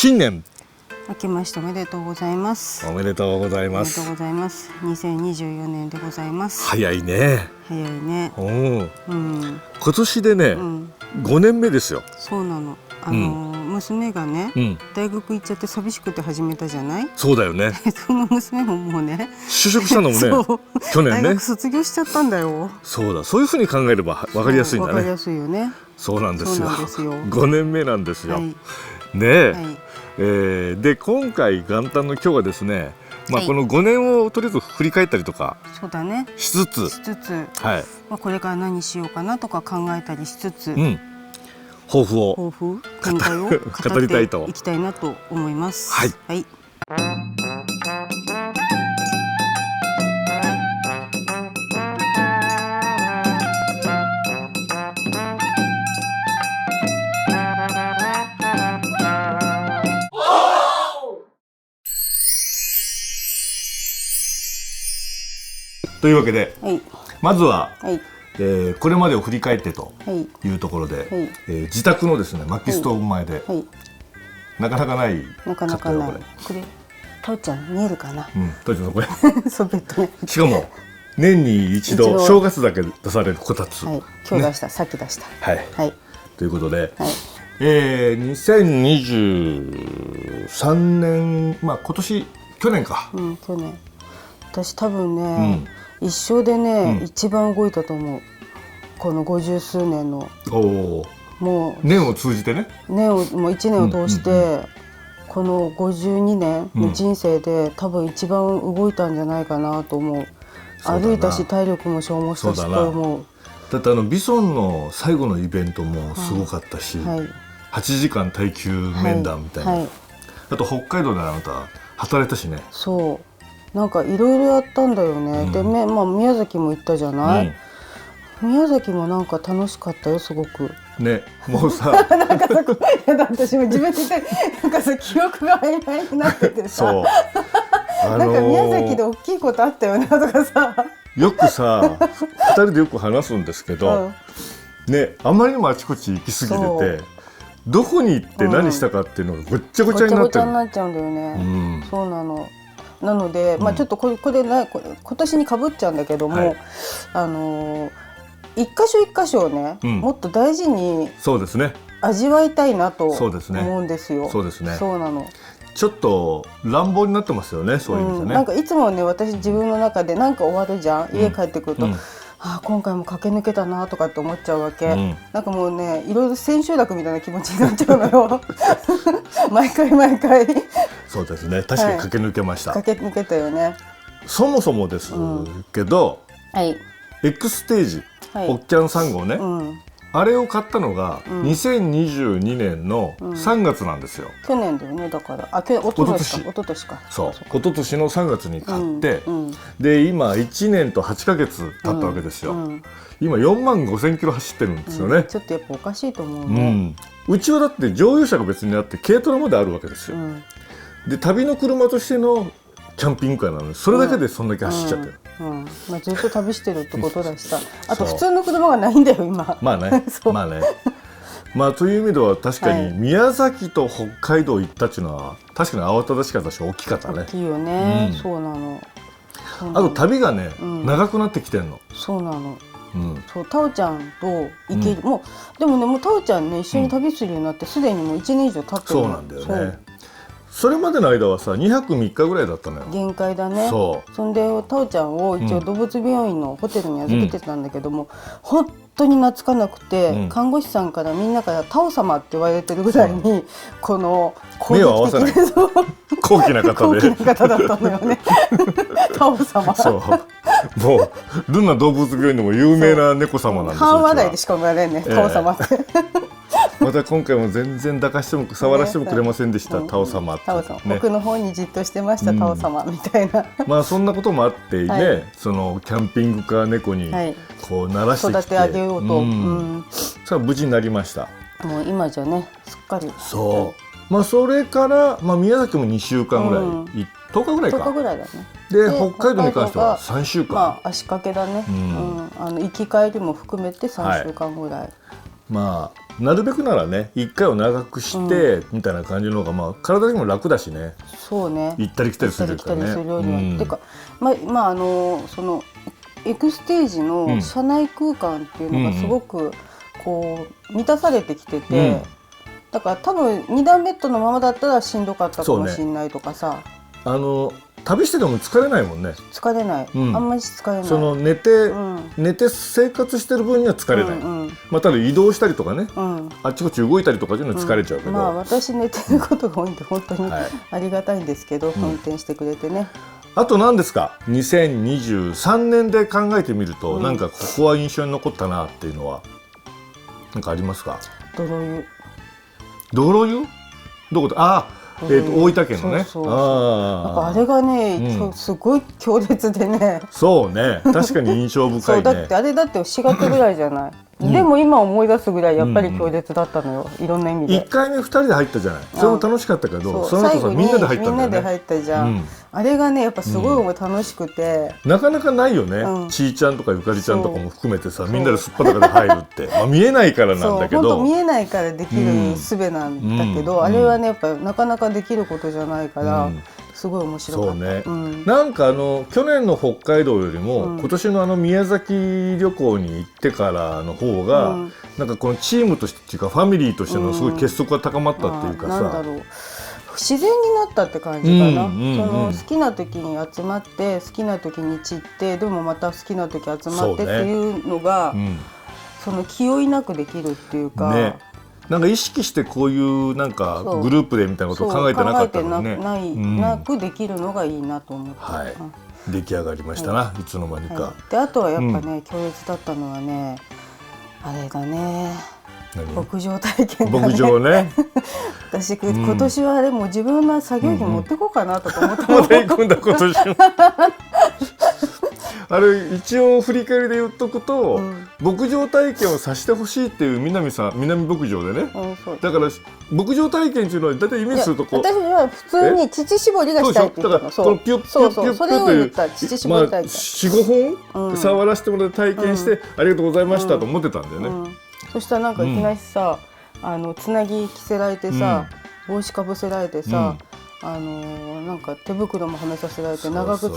新年明けましておめでとうございます。おめでとうございおめでとうます。ございます。2024年でございます。早いね。早いね。うん、うん、今年でね、うん、 5年目ですよ。そうなの。うん娘がね、うん、大学行っちゃって寂しくて始めたじゃない。そうだよね。その娘ももうね、就職したのもねそう去年ね大学。卒業しちゃったんだよ。そうだ、そういうふうに考えれば分かりやすいんだわかりやね。すいよね。そうなんですよ。そうなんですよ。 5年目なんですよ。はい、ねえ、はい、で今回元旦の今日はですね、はいこの5年をとりあえず振り返ったりとかそうだね。しつつ、しつつ、はい、これから何しようかなとか考えたりしつつ、うん、抱負を抱負見解を語りたいと語っていきたいなと思います。はい、はい。というわけで、はい。まずは、はい。これまでを振り返ってとはい。いうところで、はい。自宅のですね薪ストーブ前で、はい。なかなかないなかなかない。買ったよこれ、たおちゃん見えるかな。当時のこれそうベッドね。しかも年に一度一度正月だけ出されるこたつ、はい。今日出した、さっき出した。はい、はい。ということで、はい。2023年、今年去年か、うん、去年。私多分ね、一生でね、一番動いたと思う。この50数年の。おお、もう年を通じてね。もう1年を通して、この52年の人生で、多分一番動いたんじゃないかなと思う。そうだな、歩いたし体力も消耗したしと思う。だってビソンの最後のイベントもすごかったし、はい、8時間耐久面談みたいな、はいはい、あと北海道であなた働いたしね。そうなんかいろいろやったんだよね、で、宮崎も行ったじゃない、宮崎もなんか楽しかったよすごくね。もうさなんかさ、やだ私も自分で言ってなんかさ記憶が曖昧になっててさそう、なんか宮崎で大きいことあったよなとかさよくさ2人でよく話すんですけど、ね、あまりにもあちこち行き過ぎてて、どこに行って何したかっていうのがごっちゃごちゃになってる。ごちゃごちゃになっちゃうんだよね、そうなの。なので、ちょっとこれ今年にかぶっちゃうんだけども、一箇所一箇所をね、もっと大事にそうですね、味わいたいなと思そうですね、うんですよ。そうですね、そうなの。ちょっと乱暴になってますよね、そういう意味でね。なんかいつもね、私自分の中でなんか終わるじゃん、家帰ってくると、今回も駆け抜けたなとかって思っちゃうわけ、なんかもうね、いろいろ千秋楽みたいな気持ちになっちゃうのよ毎回毎回そうですね、確かに駆け抜けました、駆け抜けたよね。そもそもですけど、X ステージ、おっきゃん3号ね、あれを買ったのが2022年の3月なんですよ。去年だよね、だからおととしか。そう、おととしの3月に買って、で今1年と8ヶ月経ったわけですよ。今4万5,000キロ走ってるんですよね。ちょっとやっぱおかしいと思うね。うちはだって乗用車が別にあって軽トラまであるわけですよ。で旅の車としてのキャンピングカーなので、それだけでそんだけ走っちゃってる。ずっと旅してるってことだしさあと普通の車がないんだよ今。まあねまあね、という意味では確かに宮崎と北海道行ったっていうのは確かに慌ただしかったし大きかったね。大きいよね、そうなの。あと旅がね、長くなってきてんの。そうなの。そう、たおちゃんと行ける、もうでもね、もうたおちゃんね、一緒に旅するようになってすでにもう1年以上経ってるの。そうなんだよね。それまでの間はさ、2泊3日ぐらいだったのよ。限界だね。そんでたおちゃんを一応動物病院のホテルに預けてたんだけども、本当に懐かなくて、看護師さんからみんなからタオ様って言われてるぐらいに、この目を合わせない高貴な方で、高貴な方だったのよねタオ様。そう、もうルナ動物病院でも有名な猫様なんですよ。半話題でしか言われんね、タオ様ってまた今回も全然抱かしても触らせてもくれませんでした、タオ様って、奥の方にじっとしてました、タオ様みたいな。そんなこともあってね、そのキャンピングカー猫にこう慣らしてきて育て上げようと、さあ無事になりました。もう今じゃね、すっかり。そう、それから宮崎も2週間ぐらい、10日ぐらいか。10日ぐらいだね。で北海道に関しては3週間。足掛けだね。行き帰りも含めて3週間ぐらい。まあなるべくならね1回を長くしてみたいな感じの方が、まあ体にも楽だしね。そうね。行ったり来たりするからね。てかまあそのエクステージの車内空間っていうのがすごくこう満たされてきてて、だから多分2段ベッドのままだったらしんどかったかもしれないとかさ。旅してても疲れないもんね。疲れない、あんまり疲れない。その寝て生活してる分には疲れない。まあただ移動したりとかね、あっちこっち動いたりとかいうのは疲れちゃうけど、まあ私寝てることが多いんで本当にありがたいんですけど、運転してくれてね。あと何ですか、2023年で考えてみると、なんかここは印象に残ったなっていうのはなんかありますか？泥湯。泥湯？どこだ？ああ。大分県のね。なんかあれがね、すごい強烈でね。そうね、確かに印象深いね。そうだってあれだって4月ぐらいじゃない。でも今思い出すぐらいやっぱり強烈だったのよ、いろんな意味で。1回目2人で入ったじゃない。それも楽しかったけど、その後さみんなで入ったんだよね。みんなで入ったじゃん。あれがねやっぱすごい楽しくて、なかなかないよね。ちーちゃんとかゆかりちゃんとかも含めてさ、みんなですっぱだかで入るって、まあ見えないからなんだけど、本当見えないからできる術なんだけど、あれはねやっぱなかなかできることじゃないから。すごい面白かった。そうね。なんか去年の北海道よりも今年の宮崎旅行に行ってからの方が、なんかこのチームとしてっていうかファミリーとしてのすごい結束が高まったっていうかさ、なんだろう、自然になったって感じかな。その好きな時に集まって好きな時に散って、でもまた好きな時集まってっていうのがその気負いなくできるっていうか。なんか意識してこういうなんかグループでみたいなことを考えてなかったのね。なくできるのがいいなと思って。出来上がりましたな、いつの間にか。であとはやっぱね強烈だったのはね、あれだね。牧場体験だね。牧場ね。私今年はでも自分の作業着持ってこうかなとか思ってまた行くんだ今年も。あれ一応振り返りで言っとくと、牧場体験をさせてほしいっていう南牧場でね、だから牧場体験っていうのは大体イメージするとこう、私は普通に乳搾りがしたいって言ったの。そうピュッピュッピュッピュッという乳搾り体験、4、5本触らせてもらって体験してありがとうございましたと思ってたんだよね。そしたらなんかいきなりさ、つなぎ着せられてさ、帽子かぶせられてさ、なんか手袋もはめさせられて、長靴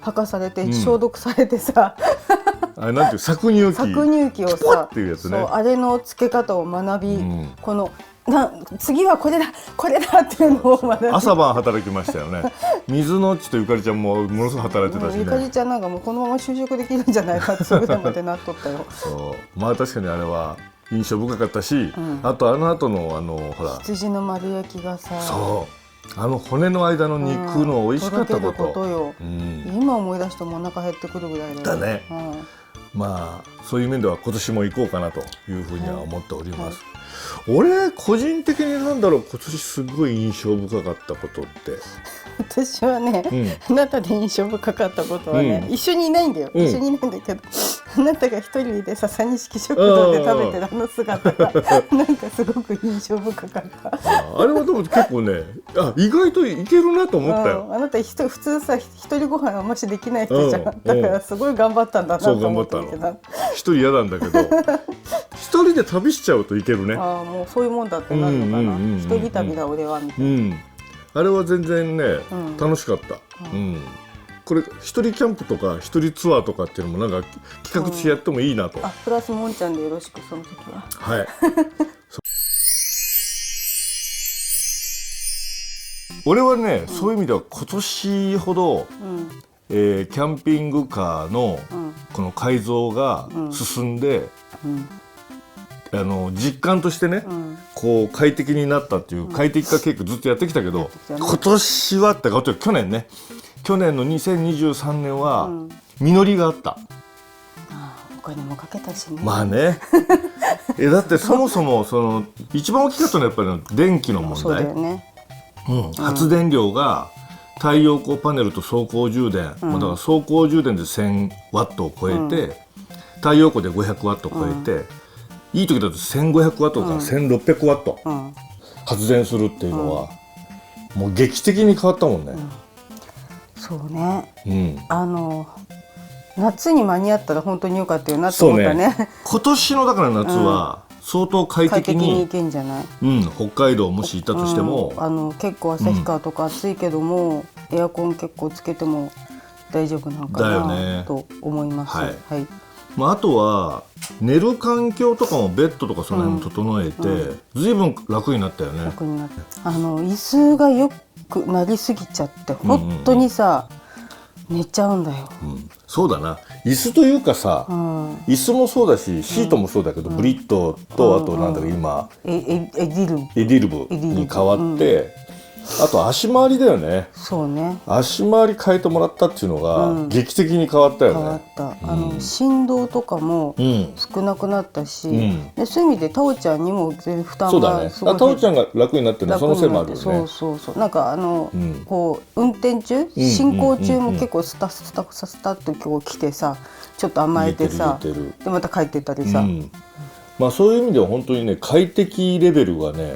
履かされて消毒されてさ、あれなんていう搾乳機をさ、っていうやつね、あれの付け方を学び、この次はこれだっていうのを学び、朝晩働きましたよね。水のちとゆかりちゃんもものすごく働いてたしね。ゆかりちゃんなんかもうこのまま就職できるんじゃないかってそれまでなっとったよ。そう、まあ確かにあれは印象深かったし、あと後のほら羊の丸焼きがさ、骨の間の肉の美味しかったことよ。今思い出してもお腹減ってくるぐらいだね。まあそういう面では今年も行こうかなというふうには思っております。俺個人的に今年すごい印象深かったことって、私はね、あなたで印象深かったことはね、一緒にいないんだよ。一緒にいないんだけど、あなたが一人で笹錦食堂で食べてるあの姿がなんかすごく印象深かった。あれはでも結構ね、意外といけるなと思ったよ。あなた普通さ一人ご飯あんましできない人じゃん。だからすごい頑張ったんだなと思ったけど。一人嫌なんだけど、一人で旅しちゃうといけるね。もうそういうもんだってなるのかな。一人旅だ俺はみたいな。あれは全然ね、楽しかった。これ一人キャンプとか一人ツアーとかっていうのもなんか企画してやってもいいなと。プラスもんちゃんでよろしくその時は。はい。俺はね、そういう意味では今年ほど、キャンピングカーのこの改造が進んで、実感としてね、こう快適になったっていう快適化計画ずっとやってきたけど、今年はってか去年の2023年は実りがあった。お金もかけたしね。まあね。だってそもそも一番大きかったのはやっぱり電気の問題。そうだよね。発電量が太陽光パネルと走行充電、だから走行充電で1000ワットを超えて、太陽光で500ワットを超えて、いい時だと1500ワットから1600ワット発電するっていうのは、もう劇的に変わったもんね。そうね。夏に間に合ったら本当に良かったよなと思ったね。今年のだから夏は相当快快適に適に行けんじゃない？北海道もし行ったとしても、結構旭川とか暑いけども、エアコン結構つけても大丈夫なのかだよねなと思います。はいはい。あとは寝る環境とかもベッドとかその辺も整えて、随分楽になったよね。楽になった。椅子がよくなりすぎちゃって本当にさ、寝ちゃうんだよ。そうだな。椅子というかさ、椅子もそうだしシートもそうだけど、ブリットと、あとなんだろう、今エディルブに変わって、あと足回りだよね。そうね。足回り変えてもらったっていうのが、劇的に変わったよね。変わった。振動とかも少なくなったし、でそういう意味でタオちゃんにも全然負担そうだね。がすごいタオちゃんが楽になってるのはそのせいもあるよね。そうなんかこう運転中、進行中も結構スタッとこう来てさ、ちょっと甘えてさ、でまた帰ってったりさ、そういう意味では本当にね、快適レベルがね、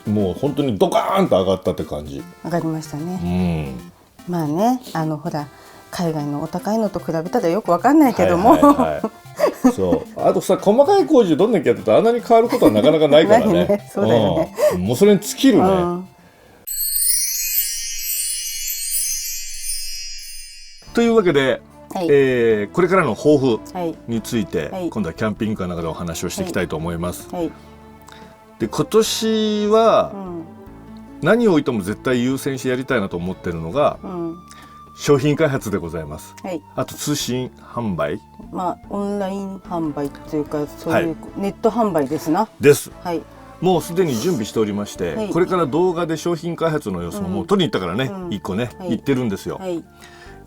もう本当にドカーンと上がったって感じ。上がりましたね。まあね、ほら海外のお高いのと比べたらよくわかんないけども、そうあとさ、細かい工事どんだけやってたらあんなに変わることはなかなかないからね。そうだよね。もうそれに尽きるね。というわけで、これからの抱負について、今度はキャンピングカーの中でお話をしていきたいと思います。で今年は、何を置いても絶対優先してやりたいなと思ってるのが、商品開発でございます。あと通信販売、オンライン販売というか、そういうネット販売ですな。です。もうすでに準備しておりまして、これから動画で商品開発の様子ももう撮りに行ったからね、1個ね、行ってるんですよ。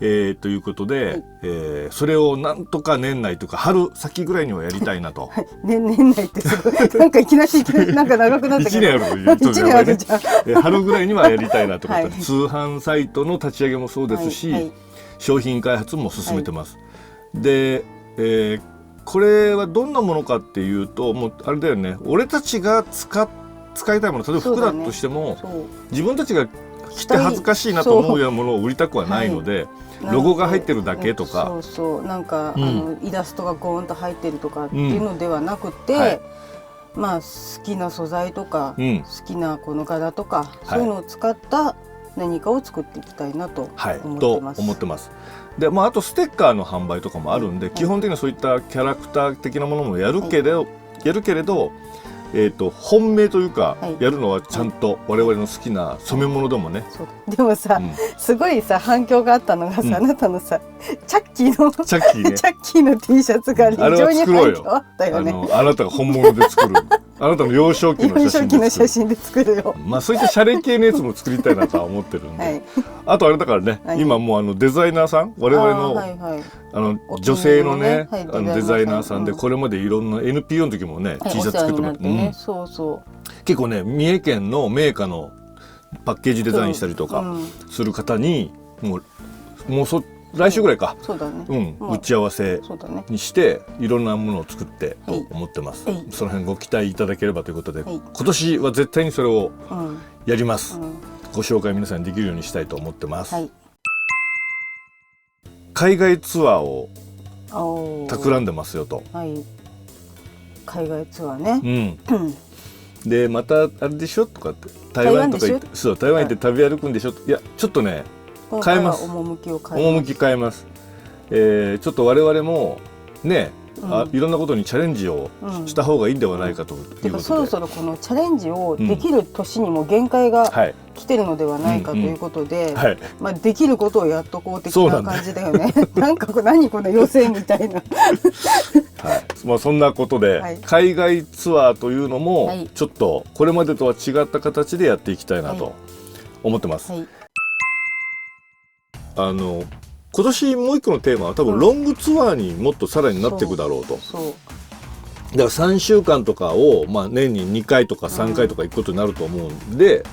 ということで、それをなんとか年内というか春先ぐらいにはやりたいなと。年内ってすごいなんかいきなりなんか長くなったけど、1年あるじゃん。春ぐらいにはやりたいなと思って、通販サイトの立ち上げもそうですし、商品開発も進めてます。で、これはどんなものかっていうと、もうあれだよね、俺たちが使いたいもの、例えば服だとしても、自分たちが着て恥ずかしいなと思うようなものを売りたくはないので、ロゴが入ってるだけとか、なんかイラストがゴーンと入ってるとかっていうのではなくて、好きな素材とか、好きなこの柄とか、そういうのを使った何かを作っていきたいなと思ってます。で、あとステッカーの販売とかもあるんで、基本的にそういったキャラクター的なものもやるけれど、本命というか、やるのはちゃんと我々の好きな染め物でもね。でもさ、すごいさ反響があったのがさ、あなたのさチャッキーの T シャツが非常に反響あったよね。あなたが本物で作るあなたの幼少期の写真で作るよ。そういったシャレ系のやつも作りたいなとは思ってるんで、あとあれだからね、今もうデザイナーさん、我々の女性のね、デザイナーさんで、これまでいろんな NPO の時もね T シャツ作ってもらって、結構ね、三重県の銘菓のパッケージデザインしたりとかする方に、もう来週ぐらいか、打ち合わせにしていろんなものを作ってと思ってます。その辺ご期待いただければということで、今年は絶対にそれをやります。ご紹介皆さんにできるようにしたいと思ってます。海外ツアーを企んでますよと。海外ツアーね。でまたあれでしょとかって、台湾とか行って、そう、台湾行って食べ歩くんでしょ。いや、ちょっとね、変えます。趣変えます。ちょっと我々もね、いろんなことにチャレンジをした方がいいんではないかということで、そろそろこのチャレンジをできる年にも限界が来てるのではないかということで、できることをやっとこう的な感じだよね。なんか何この予選みたいな。そんなことで、海外ツアーというのもちょっとこれまでとは違った形でやっていきたいなと思ってます。今年もう一個のテーマは多分ロングツアーにもっとさらになっていくだろうと。だから3週間とかを、年に2回とか3回とか行くことになると思うんで、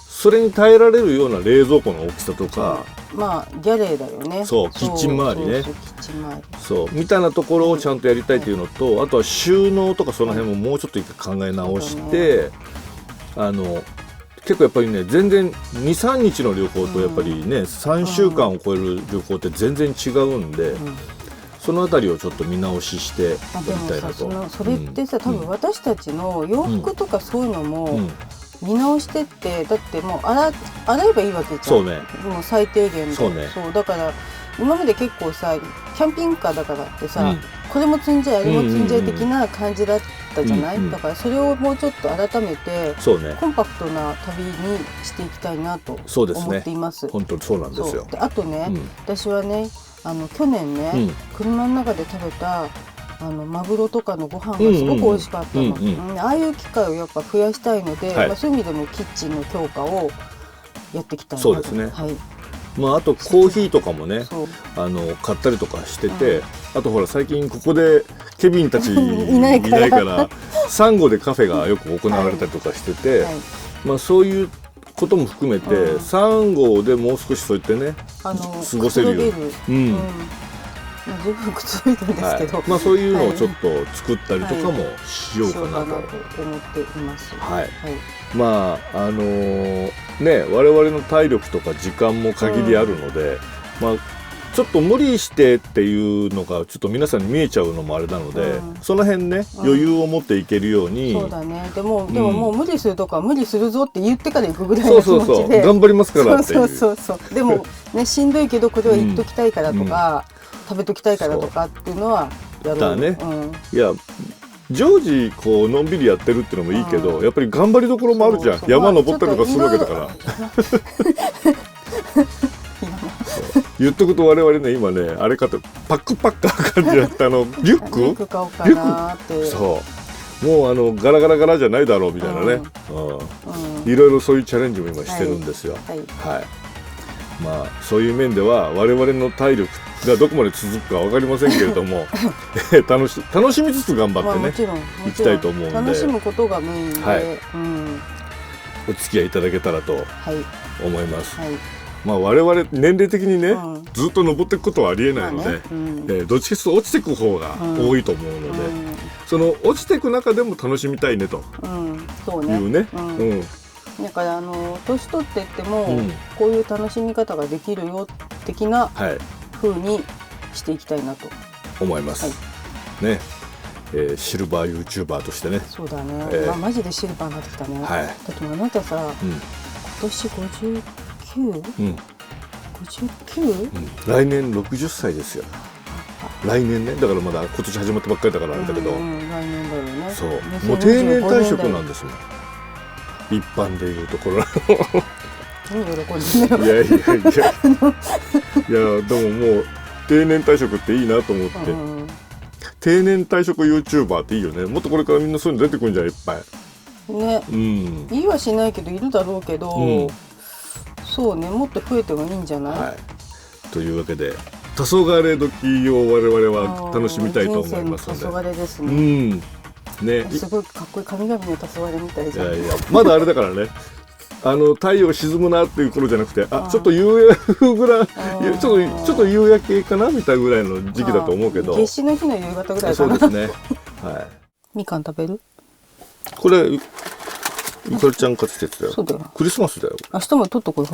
それに耐えられるような冷蔵庫の大きさとか、ギャレーだよね。そう、キッチン周りね、そうみたいなところをちゃんとやりたいというのと、あとは収納とかその辺ももうちょっと一回考え直して、結構やっぱりね、全然 2,3 日の旅行とやっぱりね、3週間を超える旅行って全然違うんで、そそのあたりをちょっと見直ししてやあでりたいもさなと。それってさ、多分私たちの洋服とかそういうのも、うん見直してって、だってもう洗えばいいわけじゃん。そうね。もう最低限で。そうね。そうだから今まで結構さキャンピングカーだからってさ、うんこれも積んじゃえあれも積んじゃえ的な感じだったじゃない、うんうんだからそれをもうちょっと改めてそうね。コンパクトな旅にしていきたいなとそうですね思っています。本当にそうなんですよ。であとね、うん私はね去年ね、うん車の中で食べたマグロとかのご飯がすごく美味しかったの、うんうんああいう機会をやっぱ増やしたいので、はいそういう意味でもキッチンの強化をやっていきたいなと。そうですねはい、まああとコーヒーとかもねそう買ったりとかしてて、あとほら最近ここでケビンたちいないからサンゴでカフェがよく行われたりとかしてて、はいまあそういうことも含めて、うんサンゴでもう少しそうやってね過ごせるように、うんまあ、十分くつろいでるんですけど、はい、まあそういうのをちょっと作ったりとかもしようかなと。しようかなと思っています。はいはいまあね我々の体力とか時間も限りあるので、まあちょっと無理してっていうのがちょっと皆さんに見えちゃうのもあれなので、その辺ね余裕を持っていけるように、そうだね。でももう無理するとか無理するぞって言ってから行くぐらいの気持ちで、そう頑張りますからっていう。そうでもねしんどいけどこれは言っときたいからとか、食べときたいからとかっていうのはやろう。だね。いや常時こうのんびりやってるっていうのもいいけど、やっぱり頑張りどころもあるじゃん。山登ったりとかするわけだから。言っとくと我々ね今ねあれかとパックパッカー感じやったリュックリュック買おうかなってそうもうガラガラガラじゃないだろうみたいなね、いろいろそういうチャレンジも今してるんですよ。はい、まあそういう面では我々の体力がどこまで続くか分かりませんけれども楽しみつつ頑張ってね、もちろんいきたいと思うんで楽しむことがメインで、お付き合いいただけたらと思います。はいまあ我々年齢的にね、ずっと登っていくことはありえないので、どっちかというと落ちていく方が多いと思うので、その落ちていく中でも楽しみたいねというね。だから年取っていっても、こういう楽しみ方ができるよ的な風にしていきたいなと思います。ね、シルバー YouTuber としてね。そうだね。マジでシルバーになってきたね。だってあなたさ、今年59？来年60歳ですよ。来年ね、だからまだ今年始まったばっかりだからあれだけど、来年だろうね。そう、もう定年退職なんですもん。一般でいうところの。何喜んでんの？いやでももう定年退職っていいなと思って、定年退職 YouTuber っていいよね。もっとこれからみんなそういうの出てくるんじゃんいっぱい。ね、言いはしないけどいるだろうけど。そうね、もっと増えてもいいんじゃない？というわけで黄昏時を我々は楽しみたいと思いますので。黄昏ですね。ね、すごいかっこいい神々の黄昏みたいじゃん。いやまだあれだからね。太陽沈むなっていう頃じゃなくて、ちょっと夕焼ぐらい、ちょっと夕焼けかなみたいなぐらいの時期だと思うけど。夏至の日の夕方ぐらいかな。そうですね。はい。みかん食べる？これ。ゆかりちゃん買ってきたやつだよ。そうだよ。クリスマスだよ。明日も取っとこう。